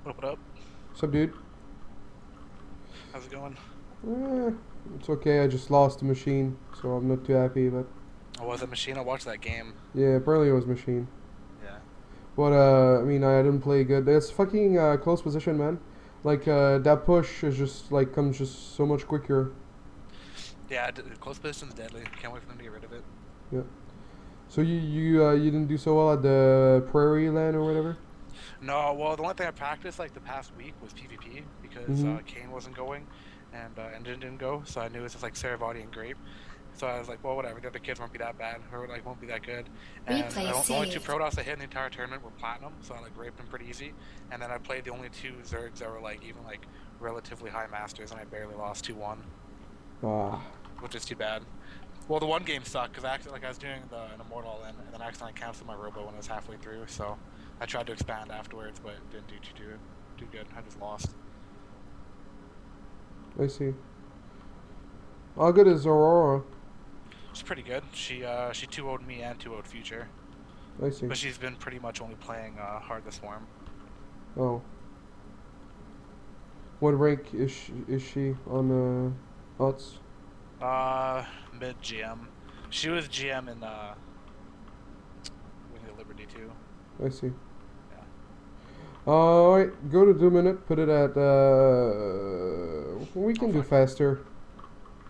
What up? What's up, dude? How's it going? Eh, it's okay. I just lost the machine, so I'm not too happy. But Oh, was it Machine? I watched that game. yeah, apparently it was machine. Yeah. But I mean, I didn't play good. It's fucking close position, man. Like that push is just like comes just so much quicker. Yeah, close position's deadly. Can't wait for them to get rid of it. Yeah. So you didn't do so well at the prairie land or whatever. No, well, the only thing I practiced like the past week was PvP because Mhm. Kane wasn't going and Engine didn't go, so I knew it was just like Saravati and Grape. So I was like, well, whatever. The other kids won't be that bad, or like won't be that good. And Replay the only two saved. Protoss I hit in the entire tournament were Platinum, so I like raped them pretty easy. And then I played the only two Zergs that were like even like relatively high masters, and I barely lost 2-1, Ah, which is too bad. Well, the one game sucked because actually, like, I was doing an immortal and then I accidentally canceled my robo when I was halfway through. So I tried to expand afterwards, but it didn't do too good. I just lost. I see. How good is Aurora? She's pretty good. She 2-0'd me and 2-0'd Future, I see. but she's been pretty much only playing Hard the Swarm. Oh, what rank is she on odds? Mid GM. She was GM in Wing of Liberty too. I see. Yeah. Alright, go to 2 minute, put it at, we Oh can do fuck. faster.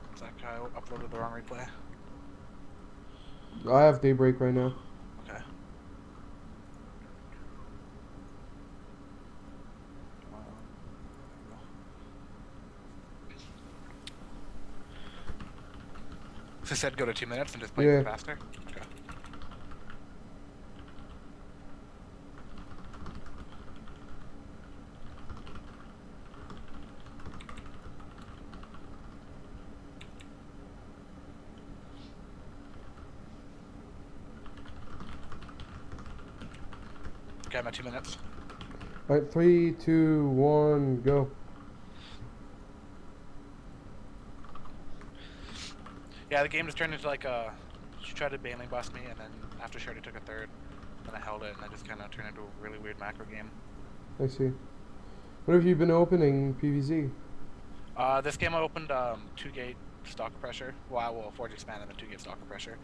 One sec. I uploaded the wrong replay. I have daybreak right now. Okay. Come on. So I said go to 2 minutes and just play Yeah. faster. Okay. Okay, I'm at 2 minutes. Alright, 3, 2, 1, go. Yeah, the game just turned into like a. She tried to baneling bust me, and then after she already took a third, then I held it, and I just kind of turned into a really weird macro game. I see. What have you been opening PvZ? This game I opened 2-gate stalker pressure. Well, Forge expand and then 2-gate stalker pressure.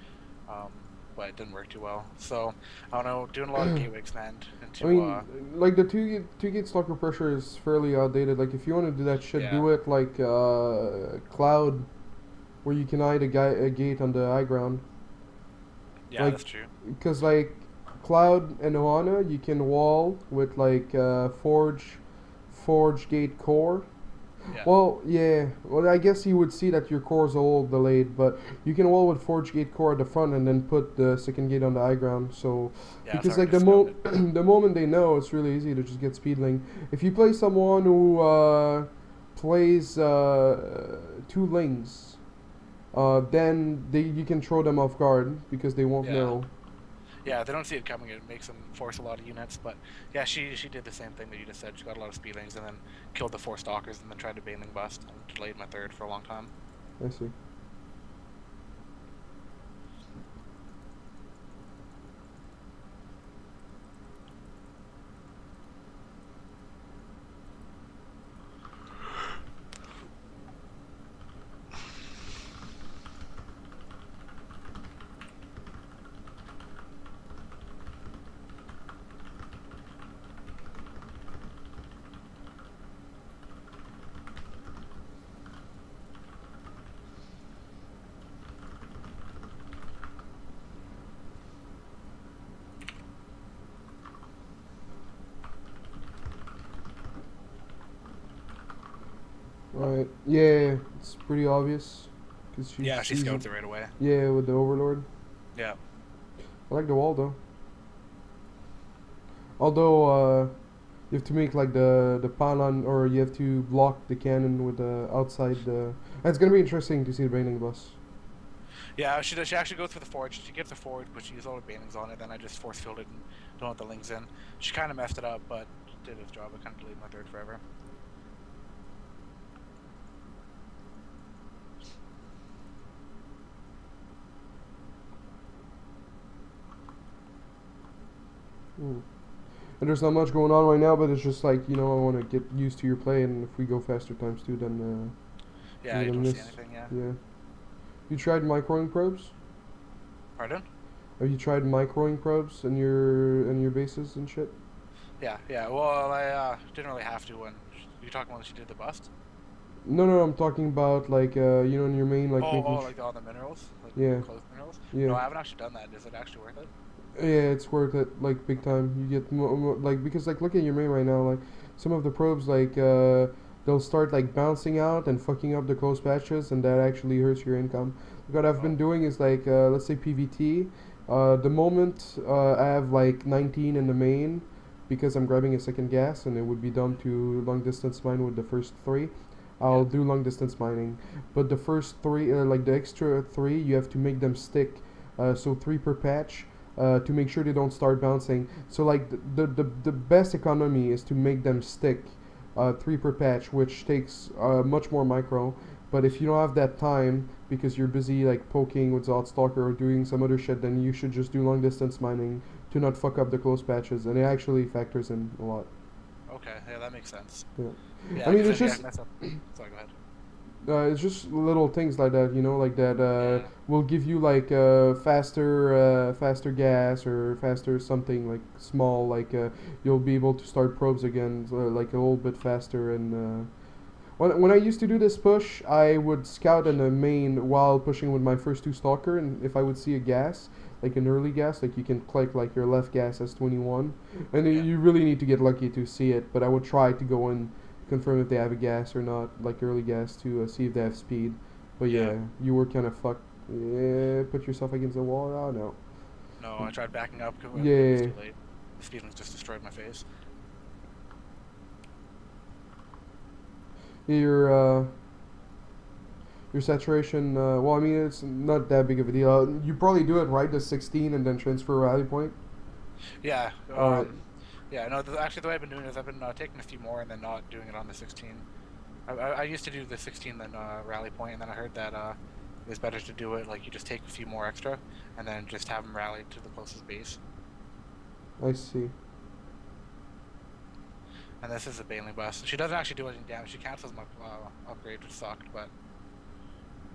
But it didn't work too well. So I don't know, doing a lot of gateway expand I into mean, like the two gate stalker pressure is fairly outdated. Like if you want to do that shit, yeah. do it like cloud, where you can hide a gate on the high ground. Yeah, Like, that's true. because like cloud and Ohana, you can wall with like forge gate core. Yeah. Well, yeah. Well, I guess you would see that your core's a little delayed, but you can wall with forge gate core at the front and then put the second gate on the high ground. So Yeah, because sorry, like just scoped it. the moment they know, it's really easy to just get speedling. If you play someone who plays two lings, then you can throw them off guard because they won't Yeah. know. Yeah, they don't see it coming. It makes them force a lot of units. But yeah, she did the same thing that you just said. She got a lot of speedlings and then killed the 4 stalkers and then tried to baneling bust and delayed my third for a long time. I see. Right. Yeah, it's pretty obvious. Cause Yeah, she sees scoped it right away. Yeah, with the overlord. Yeah. I like the wall though. Although you have to make like the pylon, or you have to block the cannon with the outside the. It's gonna be interesting to see the baneling bus. Yeah, she actually goes for the forge. She gets the forge, but she used all the banings on it. Then I just force filled it and don't let the lings in. She kind of messed it up, but did its job. I kind of delayed my third forever. And there's not much going on right now, but it's just like, you know, I want to get used to your play, and if we go faster times 2, then Yeah, you don't see anything, yeah. Yeah. You tried microing probes? Pardon? Have you tried microing probes in your bases and shit? Yeah, yeah. Well, I didn't really have to when you talking when she did the bust. No, I'm talking about like you know, in your main, like making Like all the minerals, like yeah, closed minerals. yeah, No, I haven't actually done that. Is it actually worth it? yeah. It's worth it, like big time. You get like, because like look at your main right now, like some of the probes like they'll start like bouncing out and fucking up the close patches, and that actually hurts your income. What I've been doing is like let's say PVT. The moment I have like 19 in the main, because I'm grabbing a second gas, and it would be dumb to long distance mine with the first 3. I'll do long distance mining, but the first 3, like the extra 3, you have to make them stick. So 3 per patch, to make sure they don't start bouncing. So like the best economy is to make them stick, 3 per patch, which takes much more micro. But if you don't have that time because you're busy like poking with Zodstalker or doing some other shit, then you should just do long distance mining to not fuck up the close patches, and it actually factors in a lot. Okay, yeah, that makes sense. Yeah. Yeah, I mean, it's just sorry, go ahead. it's just little things like that, you know, like that Yeah. will give you like faster gas or faster something like small, like you'll be able to start probes again, like a little bit faster. And when I used to do this push, I would scout in the main while pushing with my first 2 stalker, and if I would see a gas, like an early gas, like you can click like your left gas as 21, and Yeah. you really need to get lucky to see it. But I would try to go in, confirm if they have a gas or not, like early gas, to see if they have speed. But yeah, you were kind of fucked. Yeah, put yourself against the wall. Oh no. No, I tried backing up. It was Yeah. too late. The speed limit just destroyed my face. Your saturation. Well, I mean, it's not that big of a deal. You probably do it right, the 16, and then transfer rally point. Yeah. Alright. Yeah. No. Actually, the way I've been doing it is I've been taking a few more and then not doing it on the 16. I used to do the 16 then rally point, and then I heard that it was better to do it like you just take a few more extra, and then just have them rally to the closest base. I see. And this is a Bailey bus. She doesn't actually do any damage. She cancels my upgrade, which sucked, but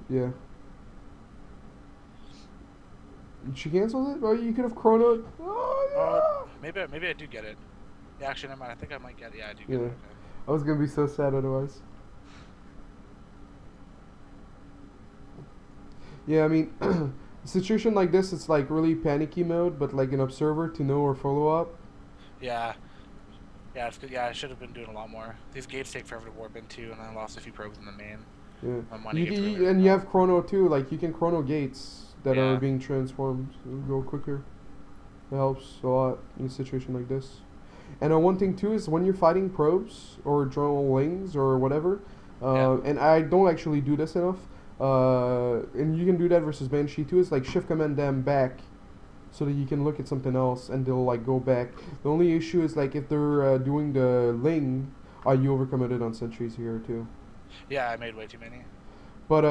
Yeah. She canceled it? Oh, you could have chronoed. Oh, yeah. maybe I do get it. Yeah, actually, never mind. I think I might get it. Yeah, I do get it. Yeah. Okay. I was gonna be so sad otherwise. Yeah, I mean, a situation like this, it's like really panicky mode, but like an observer to know or follow up. Yeah. Yeah, it's good. Yeah, I should have been doing a lot more. These gates take forever to warp into, and I lost a few probes in the main. Yeah. My money gets really And you have chrono too, like you can chrono gates that Yeah. are being transformed. It'll go quicker. It helps a lot in a situation like this. And one thing too is when you're fighting probes or dronelings or whatever, and I don't actually do this enough, and you can do that versus Banshee too, is like shift command them back so that you can look at something else and they'll like go back. The only issue is like if they're doing the ling, you overcommitted on sentries here too. Yeah, I made way too many. But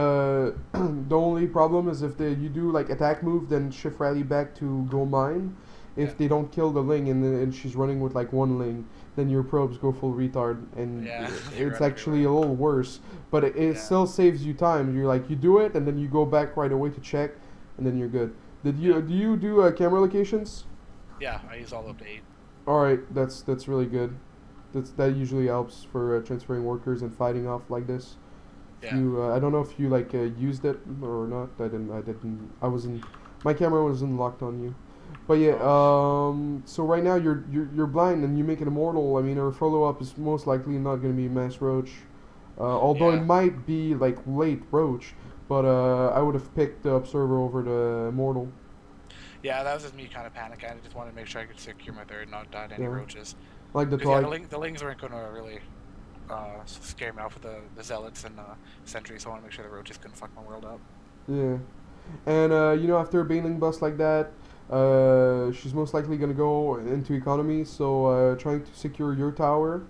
the only problem is if you do like attack move, then shift rally back to go mine. If they don't kill the ling and she's running with like 1 ling, then your probes go full retard, and it's actually a little worse. But it still saves you time. You're like you do it and then you go back right away to check, and then you're good. Do you do camera locations? Yeah, I use all up to 8. All right, that's really good. That usually helps for transferring workers and fighting off like this. Yeah. I don't know if you like used it or not. I didn't. I wasn't. My camera wasn't locked on you. But yeah. So right now you're blind and you make it immortal. I mean, our follow up is most likely not going to be mass roach, although it might be like late roach. But I would have picked the observer over the immortal. Yeah, that was just me kind of panicking. I just wanted to make sure I could secure my third, not die to any roaches. Like the the lings weren't going to really scare me off with the zealots and sentries, so I want to make sure the roaches couldn't fuck my world up. Yeah, and you know, after a bailing bus like that, she's most likely gonna go into economy. So trying to secure your tower,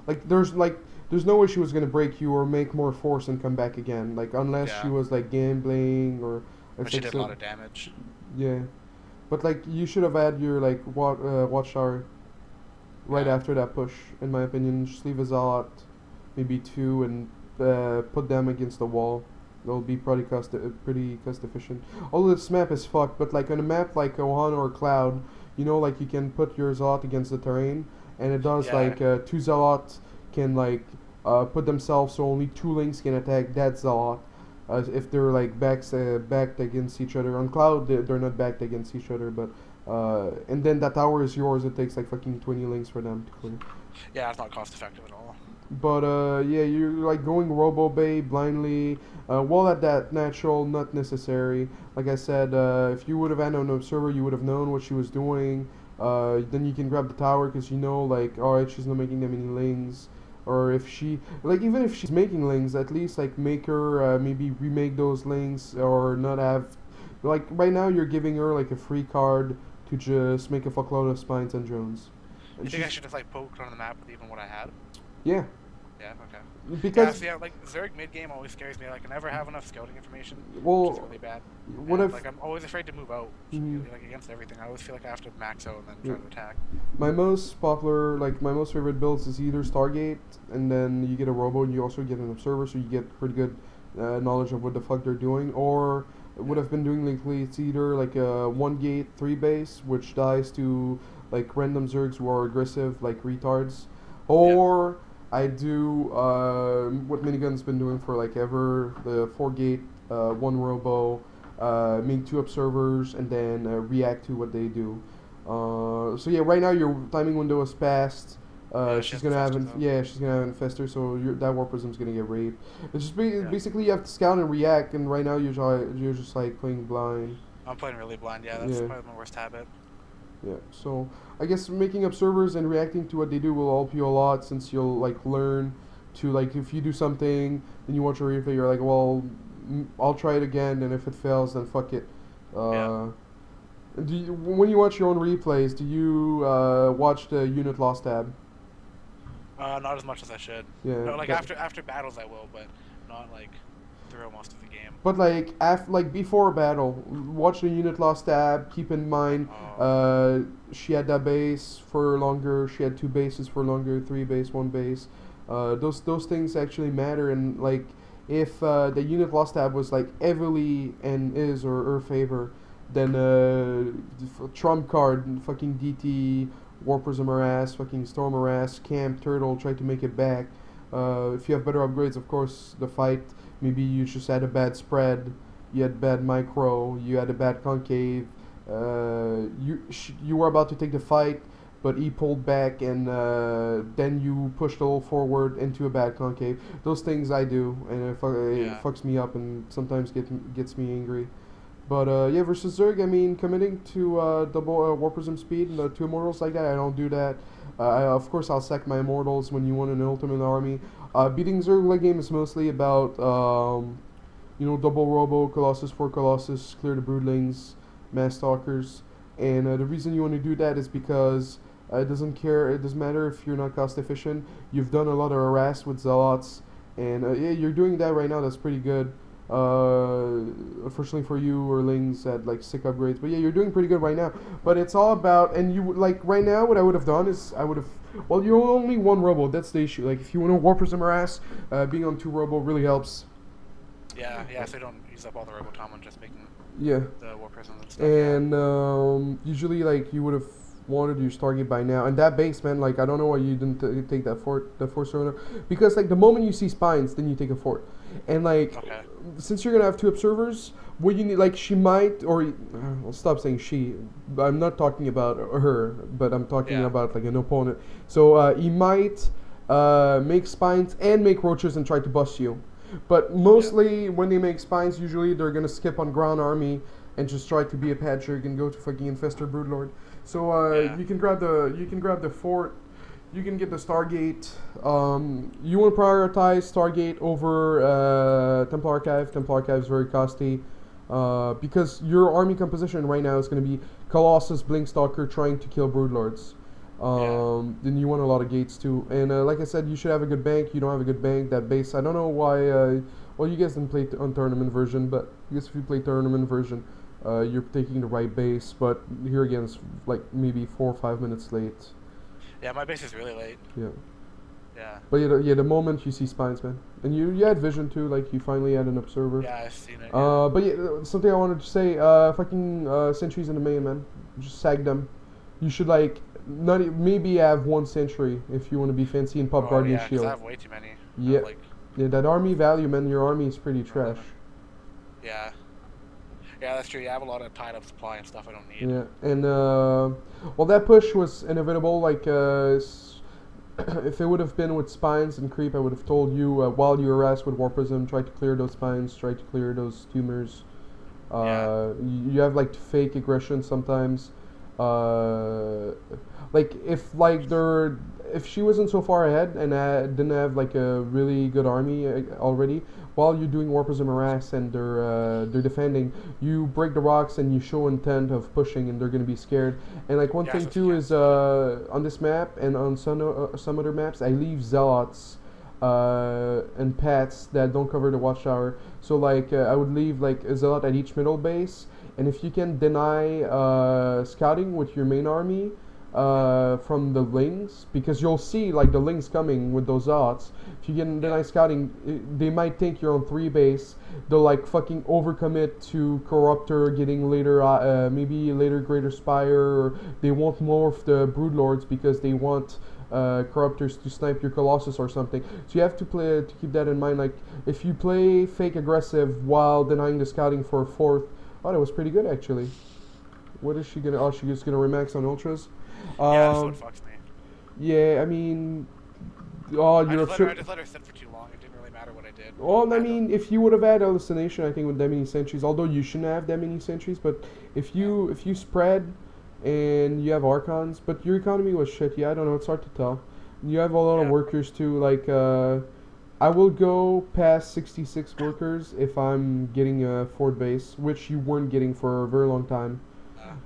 there's no way she was gonna break you or make more force and come back again. Like unless she was like gambling or. But she did a lot of damage. Yeah, but like you should have had your like watchtower. right after that push, in my opinion. Just leave a Zealot, maybe 2, and put them against the wall. They'll be pretty cost efficient. Although this map is fucked, but like on a map like Ohan or Cloud, you know, like you can put your Zealot against the terrain, and it does like 2 Zealots can like put themselves so only 2 links can attack that Zealot. If they're like backed against each other. On Cloud, they're not backed against each other, but and then that tower is yours. It takes like fucking 20 links for them to clear. Yeah, it's not cost effective at all. But yeah, you're like going Robo Bay blindly. Wall at that natural, not necessary. Like I said, if you would have had an observer, you would have known what she was doing. Then you can grab the tower because you know, like, alright, she's not making that many lings. Or if she, like, even if she's making lings, at least like make her maybe remake those lings or not have. Like right now, you're giving her like a free card to just make a fuckload of spines and drones. You think I should have like poked on the map with even what I had? Yeah. Yeah, okay. Because like Zerg mid game always scares me. Like I never have enough scouting information, well, which is really bad. What if like I'm always afraid to move out, like against everything. I always feel like I have to max out and then try to attack. My most popular, like my most favorite builds is either Stargate, and then you get a Robo, and you also get an Observer, so you get pretty good knowledge of what the fuck they're doing. Or what I've been doing lately, it's either like a 1 gate 3 base, which dies to like random Zergs who are aggressive, like retards, or I do what Minigun's been doing for like ever, the 4 gate, 1 Robo, make 2 observers, and then react to what they do. So yeah, right now your timing window is passed. She's gonna have she's gonna have Infester, so that War Prism's gonna get raped. It's just basically you have to scout and react, and right now you're just like playing blind. I'm playing really blind. Yeah, that's probably my worst habit. Yeah, so I guess making observers and reacting to what they do will help you a lot, since you'll like learn to, like, if you do something then you watch a replay, you're like, well, I'll try it again, and if it fails, then fuck it. Do you, when you watch your own replays, do you watch the unit loss tab? Not as much as I should. Yeah. No, like after battles I will, but not like throughout most of the game. But like before battle, watch the unit loss tab. Keep in mind, she had that base for longer. She had 2 bases for longer, 3 base, 1 base. Those things actually matter. And like if the unit loss tab was like heavily in his or her favor, then trump card, fucking DT, War Prism harass, fucking Storm harass, Camp, Turtle, try to make it back. If you have better upgrades, of course, the fight. Maybe you just had a bad spread, you had bad micro, you had a bad concave, you were about to take the fight, but he pulled back, and then you pushed a little forward into a bad concave. Those things I do, and it fucks me up and sometimes gets me angry. But yeah, versus Zerg, I mean, committing to double War Prism speed and 2 immortals like that, I don't do that. Of course, I'll sack my immortals when you want an ultimate army. Beating Zerg late game is mostly about, you know, double Robo, Colossus for Colossus, clear the Broodlings, Mass Stalkers. And the reason you want to do that is because it doesn't matter if you're not cost efficient. You've done a lot of harass with Zealots, and yeah, you're doing that right now. That's pretty good. Unfortunately for you, Erlings had like sick upgrades, but yeah, you're doing pretty good right now. But it's all about, and you like right now, what I would have done is well, you're only 1 Robo. That's the issue. Like if you want to War Prism harass, being on 2 Robo really helps. Yeah, so you don't use up all the Robo Tom on just making the War Prisms and stuff. And usually, like, you would have wanted your Stargate by now. And that base, man, like, I don't know why you didn't take that fort, the Fort Surrender. Because, like, the moment you see spines, then you take a fort. And, like, since you're going to have 2 observers, what you need, like, she might, or, I'll stop saying she. I'm not talking about her, but I'm talking about, like, an opponent. So, he might make spines and make roaches and try to bust you. But mostly, when they make spines, usually they're going to skip on ground army and just try to be a Padger and go to fucking Infester Broodlord. So you can grab the fort, you can get the Stargate. You want to prioritize Stargate over Temple Archive. Temple Archive is very costly because your army composition right now is going to be Colossus, Blinkstalker trying to kill Broodlords. Then you want a lot of gates too. And like I said, you should have a good bank. You don't have a good bank. That base, I don't know why. Well, you guys didn't play on tournament version, but I guess if you play tournament version, you're taking the right base. But here again, it's like maybe 4 or 5 minutes late. Yeah, my base is really late. Yeah. Yeah. But yeah, the moment you see spines, man, and you had vision too, like you finally had an observer. Yeah, I've seen it. Yeah. But yeah, something I wanted to say, fucking sentries in the main, man, just sag them. You should like not maybe have one sentry if you want to be fancy and pop Oh guardian yeah, because I shield. have way too many. Yeah, Like yeah, that army value, man. Your army is pretty trash. 11. Yeah. Yeah, that's true. Yeah, I have a lot of tied up supply and stuff I don't need. Yeah, and well, that push was inevitable. Like, if it would have been with spines and creep, I would have told you while you harass with War Prism, try to clear those spines, try to clear those tumors. Yeah. You have like fake aggression sometimes. Like if she wasn't so far ahead and didn't have like a really good army already, while you're doing War Prism harass and they're defending, you break the rocks and you show intent of pushing, and they're gonna be scared. And like one Yeah, thing so too is on this map and on some other maps, I leave zealots and pets that don't cover the watchtower. So like I would leave like a zealot at each middle base, and if you can deny scouting with your main army from the lings, because you'll see like the lings coming with those zealots. If you can deny scouting, they might think you're on 3 base. They'll like fucking overcommit to Corruptor, getting later maybe later Greater Spire, or they want more of the Broodlords because they want Corruptors to snipe your Colossus or something. So you have to keep that in mind. Like if you play fake aggressive while denying the scouting for a 4th. Oh, that was pretty good actually. What is she gonna? Oh, she's gonna remax on ultras. Yeah, that's what fucks me. Yeah, I mean, oh, I you're just let her sit for too long. It didn't really matter what I did. Well, I mean, if you would have had hallucination, I think with that many sentries, although you shouldn't have that many sentries, but if you spread and you have archons, but your economy was shit. Yeah, I don't know. It's hard to tell. You have a lot of workers too. Like, I will go past 66 workers if I'm getting a Fort base, which you weren't getting for a very long time,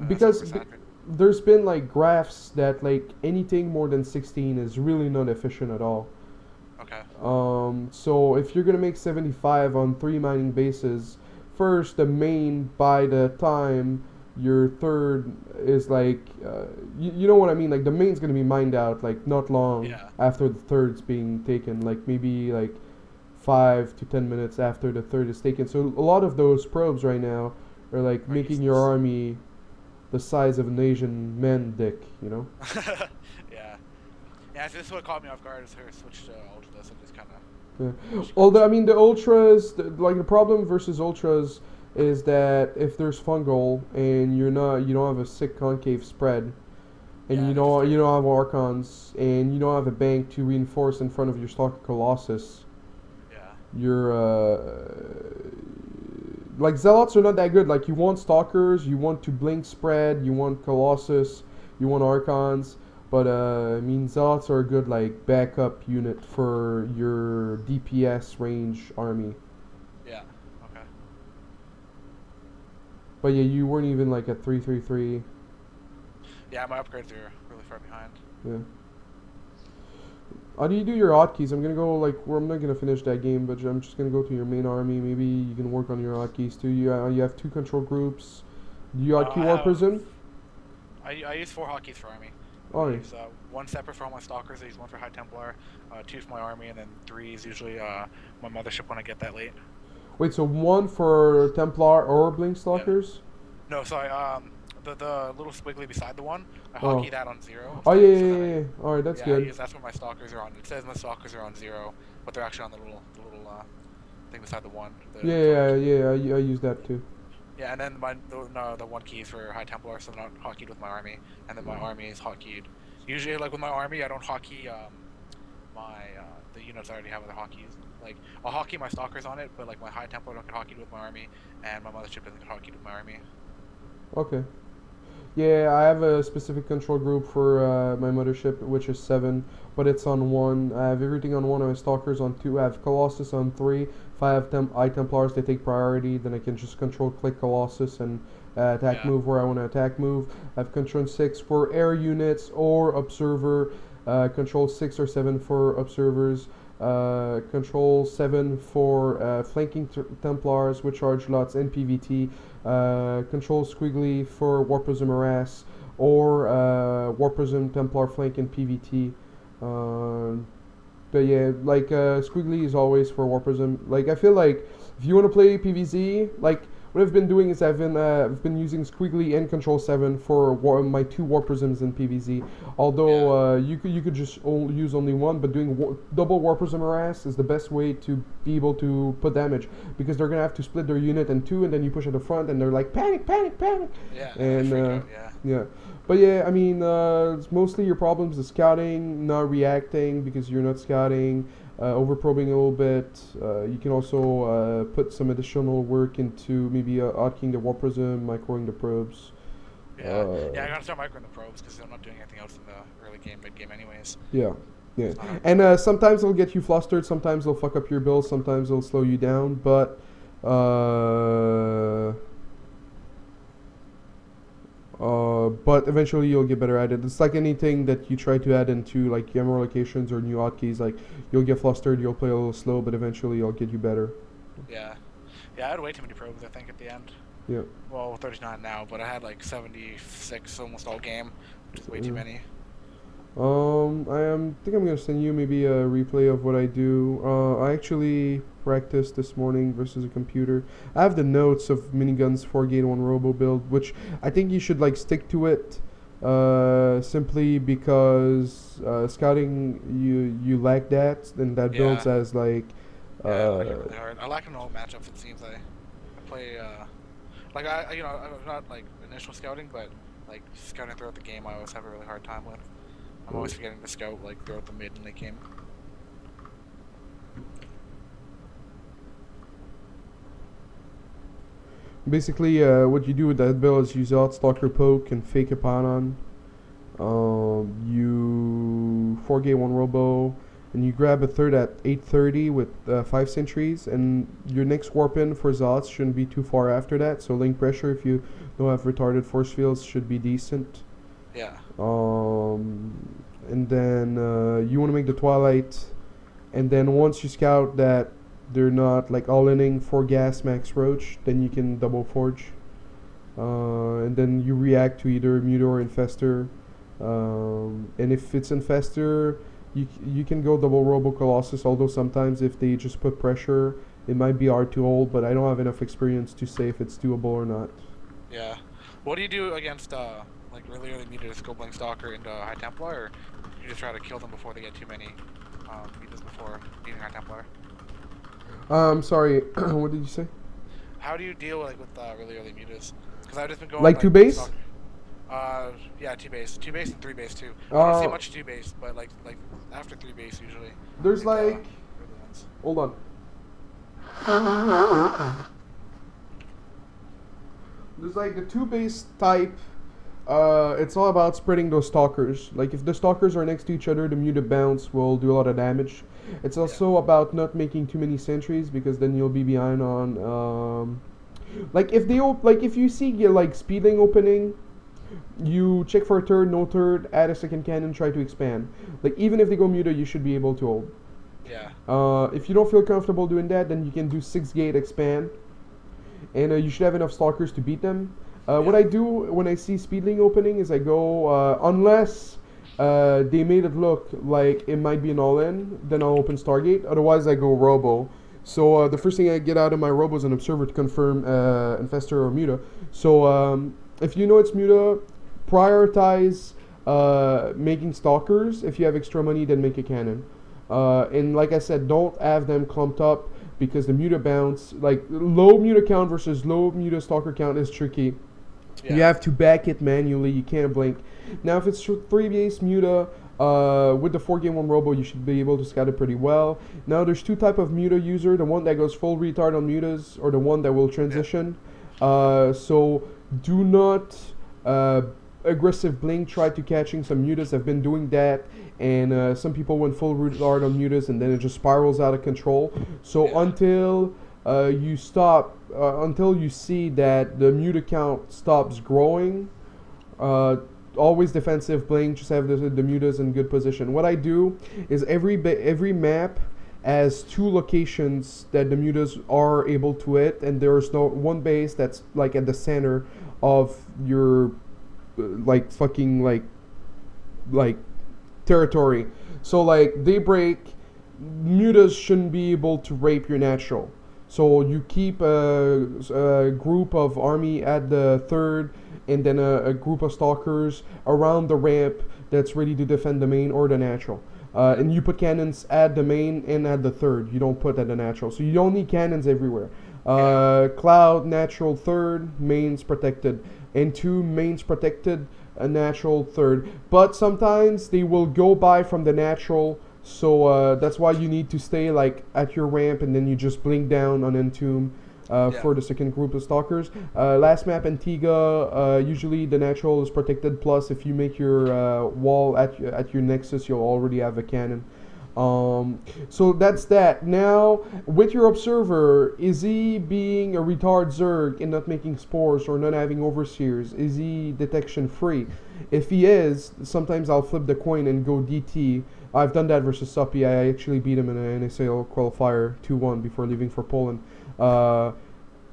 because there's been like graphs that like anything more than 16 is really not efficient at all. Okay. So if you're gonna make 75 on 3 mining bases, first the main, by the time your 3rd is like, you know what I mean, like the main's gonna be mined out like not long after the 3rd's being taken, like maybe like 5 to 10 minutes after the 3rd is taken. So a lot of those probes right now are like making your army the size of an Asian man dick, you know? Yeah, so this is what caught me off guard, is her switch to ultras and just kind of... Yeah. Although, I mean, the ultras, like the problem versus ultras is that if there's fungal and you don't have a sick concave spread, and you don't have archons, and you don't have a bank to reinforce in front of your Stalker Colossus, you're like zealots are not that good. Like you want stalkers, you want to blink spread, you want Colossus, you want archons, but I mean zealots are a good like backup unit for your DPS range army. Yeah. Okay. But yeah, you weren't even like at 333. Yeah, my upgrades are really far behind. Yeah. How do you do your hotkeys? I'm gonna go like, well, I'm not gonna finish that game, but I'm just gonna go to your main army. Maybe you can work on your hotkeys too. You have 2 control groups. Do you hotkey War Prism? I use 4 hotkeys for army. Oh, I use 1 separate for all my stalkers. I use 1 for High Templar, 2 for my army, and then 3 is usually my mothership when I get that late. Wait, so 1 for Templar or Blink Stalkers? Yeah. No, sorry. The little squiggly beside the one, I hotkey that on 0. Oh yeah. All right, that's good. That's what my stalkers are on. It says my stalkers are on 0, but they're actually on the little thing beside the 1. I use that too. Yeah, and then the 1 key is for High Templar, so they're not hotkeyed with my army, and then my army is hotkeyed. Usually, like with my army, I don't hotkey the units I already have with the hotkeys. Like I'll hotkey my stalkers on it, but like my High Templar don't get hotkeyed with my army, and my mothership doesn't get hotkeyed with my army. Okay. Yeah, I have a specific control group for my mothership, which is 7, but it's on 1. I have everything on 1. I have Stalkers on 2. I have Colossus on 3. If I have High Templars, they take priority. Then I can just click Colossus and attack move where I want to attack move. I have Control 6 for air units or Observer. Control 6 or 7 for Observers. Control 7 for flanking Templars with charge lots and PvT. Control Squiggly for War Prism Harass. or War Prism, Templar Flank, and PvT. But yeah, like Squiggly is always for War Prism. Like I feel like if you want to play PvZ, like what I've been doing is I've been using Squiggly and Control 7 for my 2 War Prisms in PvZ. Although you could just use only one, but doing double War Prism harass is the best way to be able to put damage, because they're gonna have to split their unit in 2, and then you push at the front, and they're like panic, panic, panic. Yeah. And yeah. But yeah, I mean, it's mostly your problems is scouting, not reacting because you're not scouting, overprobing a little bit. You can also put some additional work into maybe hotkeys the War Prism, microing the probes. Yeah, I gotta start microing the probes because I'm not doing anything else in the early game, mid game, anyways. Yeah, yeah. And sometimes they'll get you flustered, sometimes they'll fuck up your build, sometimes they'll slow you down, but but eventually you'll get better at it. It's like anything that you try to add into like camera locations or new hotkeys. Like you'll get flustered, you'll play a little slow, but eventually you'll get you better. Yeah, I had way too many probes I think at the end. Yeah. Well, 39 now, but I had like 76 almost all game, which is way too many. I think I'm gonna send you maybe a replay of what I do. I actually practiced this morning versus a computer. I have the notes of miniguns 4-gate 1 robo build, which I think you should like stick to it. Simply because scouting you lack that, and that builds as like. I like it really hard. I lack in all matchups. It seems I play like I'm not like initial scouting, but like scouting throughout the game, I always have a really hard time with. I'm always forgetting to scout like throughout the mid and late game. Basically, what you do with that build is use Stalker Poke and Fake Epanon. You 4-gate 1 robo, and you grab a third at 830 with 5 sentries, and your next warp in for Zots shouldn't be too far after that. So link pressure, if you don't have retarded force fields, should be decent. Yeah. And then you want to make the Twilight, and then once you scout that they're not like all-inning for gas max roach, then you can double forge, and then you react to either Muto or Infestor, and if it's Infestor, you can go double Robo Colossus, although sometimes if they just put pressure it might be hard to hold, but I don't have enough experience to say if it's doable or not. Yeah. What do you do against like really early mutas, Goblin Stalker and High Templar, or you just try to kill them before they get too many mutas before beating High Templar? Sorry, what did you say? How do you deal like with really early mutas? Because I've just been going like 2 base. Yeah, 2 base, 2 base and 3 base too. I don't see much 2 base, but like after 3 base usually. There's like, hold on. There's like the 2 base type. It's all about spreading those stalkers. Like if the stalkers are next to each other, the muted bounce will do a lot of damage. It's also about not making too many sentries, because then you'll be behind on like if you see like speeding opening, you check for a turd, no turd, add a second cannon, try to expand. Like even if they go muted, you should be able to hold. Yeah. If you don't feel comfortable doing that, then you can do 6-gate expand, and you should have enough stalkers to beat them. What I do when I see speedling opening is I go, unless they made it look like it might be an all-in, then I'll open Stargate. Otherwise, I go Robo. So the first thing I get out of my Robo is an Observer to confirm Infestor or Muta. So if you know it's Muta, prioritize making Stalkers. If you have extra money, then make a cannon. And like I said, don't have them clumped up, because the Muta bounce, like low Muta count versus low Muta Stalker count is tricky. Yeah. You have to back it manually. You can't blink. Now, if it's 3 base Muta with the 4-gate 1 robo, you should be able to scout it pretty well. Now, there's 2 type of Muta user: the one that goes full retard on mutas, or the one that will transition. So do not aggressive blink. Try to catching some mutas. I've been doing that, and some people went full retard on mutas, and then it just spirals out of control. So until you stop, until you see that the muta count stops growing, always defensive blink. Just have the mutas in good position. What I do is every map has 2 locations that the mutas are able to hit, and there's no one base that's like at the center of your like fucking like territory. So like daybreak, mutas shouldn't be able to rape your natural. So you keep a group of army at the third, and then a group of stalkers around the ramp that's ready to defend the main or the natural. And you put cannons at the main and at the third. You don't put at the natural. So you don't need cannons everywhere. Cloud, natural third, mains protected. And 2 mains protected, a natural third. But sometimes they will go by from the natural. So that's why you need to stay like at your ramp, and then you just blink down on Entomb for the second group of stalkers. Last map Antigua, usually the natural is protected, plus if you make your wall at your nexus, you'll already have a cannon. So that's that. Now, with your observer, is he being a retard Zerg and not making spores or not having overseers? Is he detection free? If he is, sometimes I'll flip the coin and go DT. I've done that versus Suppy. I actually beat him in an NSL qualifier 2-1 before leaving for Poland.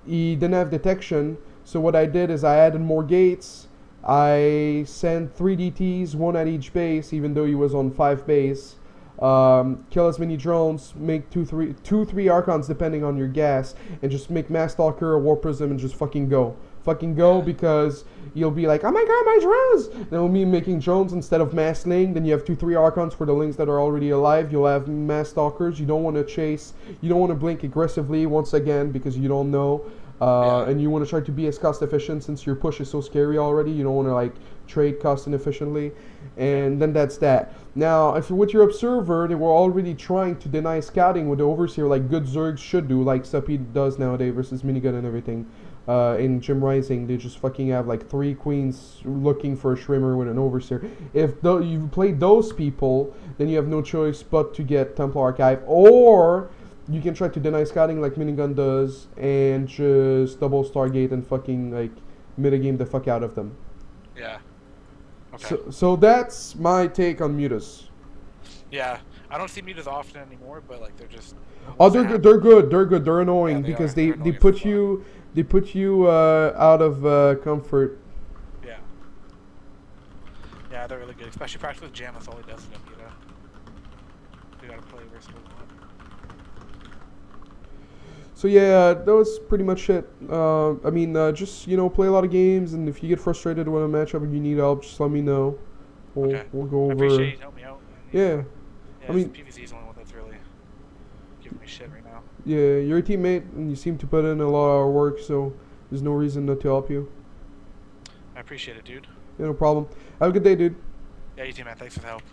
He didn't have detection, so what I did is I added more gates. I sent 3 DTs, 1 at each base, even though he was on 5 base. Kill as many drones, make 2-3 Archons depending on your gas, and just make Mass Stalker or War Prism and just fucking go. Fucking go, because you'll be like, oh my god, my drones! Then it'll mean making drones instead of mass ling. Then you have 2-3 Archons for the lings that are already alive. You'll have Mass Stalkers. You don't want to chase. You don't want to blink aggressively once again, because you don't know. And you want to try to be as cost efficient, since your push is so scary already. You don't want to like trade cost inefficiently. And then that's that. Now, if you're with your observer, they were already trying to deny scouting with the overseer, like good Zergs should do, like Suppy does nowadays versus minigun and everything. In Gym Rising, they just fucking have like 3 queens looking for a Shrimmer with an overseer. If you play those people, then you have no choice but to get Templar Archive, or you can try to deny scouting like minigun does and just double Stargate and fucking like metagame the fuck out of them. Yeah. Okay. So that's my take on mutas. Yeah, I don't see mutas often anymore, but like they're just. Oh, they're good. They're good. They're annoying, yeah, because they put you out of comfort. Yeah. Yeah, they're really good, especially practice with Jam. That's all he does is a muta. You gotta play versatile. So yeah, that was pretty much it. I mean, just play a lot of games, and if you get frustrated with a matchup and you need help, just let me know. We'll go over. I appreciate you helping me out. Yeah. I mean, PvZ is the only one that's really giving me shit right now. Yeah, you're a teammate, and you seem to put in a lot of work, so there's no reason not to help you. I appreciate it, dude. Yeah, no problem. Have a good day, dude. Yeah, you too, man. Thanks for the help.